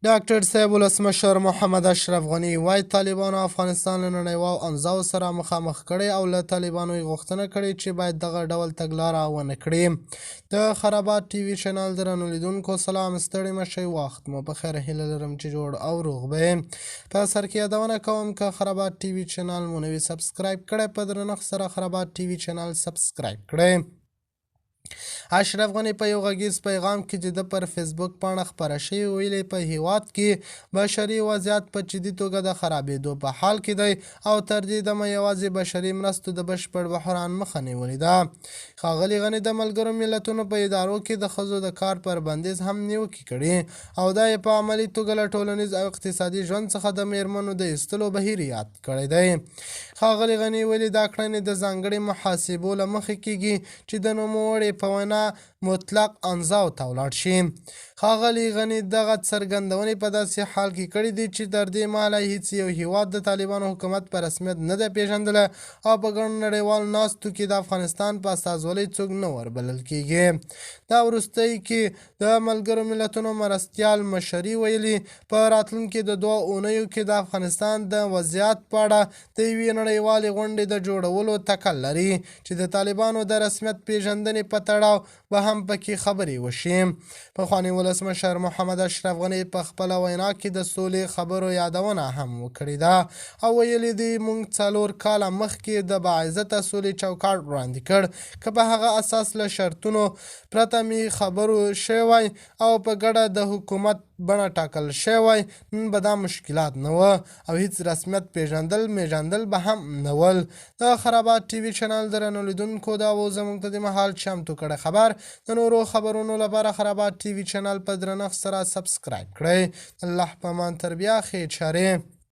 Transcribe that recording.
ډاکټر صاحب ولسمشر محمد اشرف غني وایي طالبانو افغانستان له نړیوالو انزاو سره مخامخ کړی او له طالبانو یې غوښتنه کړې چې باید دغه ډول تګلاره ونه کړي. د خرابات ټي وي چینل درنو لیدونکو سلام، ستړي مه شئ، وخت مو په خیر، هیله لرم چې جوړ او روغ به یې. په سر کې یادونه کوم که خرابات ټي وي چینل مو نوي سبسکرایب کړی، په درنښت سره خرابات ټي وي چینل سبسکرایب کړئ. اشرف غني په یو غږیز پیغام کې چې د پر فیسبوک پاڼه خپره شوې ویلي په هیواد کې بشري وضعیت په جدي توګه د خرابېدو په حال کې دی او تر دې دمه یوازې بشري مرستو د بشپړ بحران مخه نیولې ده. ښاغلي غني د ملګرو ملتونو په ادارو کې د ښځو د کار پر بندیز هم نیوکې کړي او دا یې په عملي توګه له ټولنیز او اقتصادي ژوند څخه د میرمنو د ایستلو بهیر یاد کړی دی. ښاغلي غني ویلي دا کړنې د ځانګړي محاسبو له مخې کیږي چې د نوموړي په وینا مطلق انزاو ته ولاړ شي. ښاغلي غني دغه څرګندونې په داسې حال کې کړي دي چې تر دې مهاله هیڅ یو هیواد د طالبانو حکومت په رسمیت نه دی پیژندلی او په ګڼو نړیوالو ناستو کې د افغانستان په استازولۍ څوک نه وربلل کیږي. دا وروستۍ کې د ملګرو ملتونو مرستیال مشري ویلي په راتلونکي د 2 اونیو کې د افغانستان د وضعیت په اړه د یوې نړیوالې غونډې د جوړولو تکل لري چې د طالبانو د رسمیت پیژندنې په تړاو به هم پکې خبرې وشي. پخواني ولسمشر محمد اشرف غني په خپله وینا کې د سولې خبرو یادونه هم وکړې ده او ویلي دي موږ 4 کاله مخکې د باعزته سولې چوکاټ وړاندې کړ، که په هغه اساس له شرطونو پرته می خبرو شوی او په ګډه د حکومت بڼه ټاکل شوی، نن به دا مشکلات نه و او هیڅ رسمیت میژندل به هم نه ول. د خرابات ټي وي چینل درنو لیدونکو دا و زموږ ته د مهال چمتو کړی خبر. د نورو خبرونو لپاره خرابات ټي وي چینل په درنښت سره سبسکرایب کړئ. الله په امان، تر بیا، خیر چارې.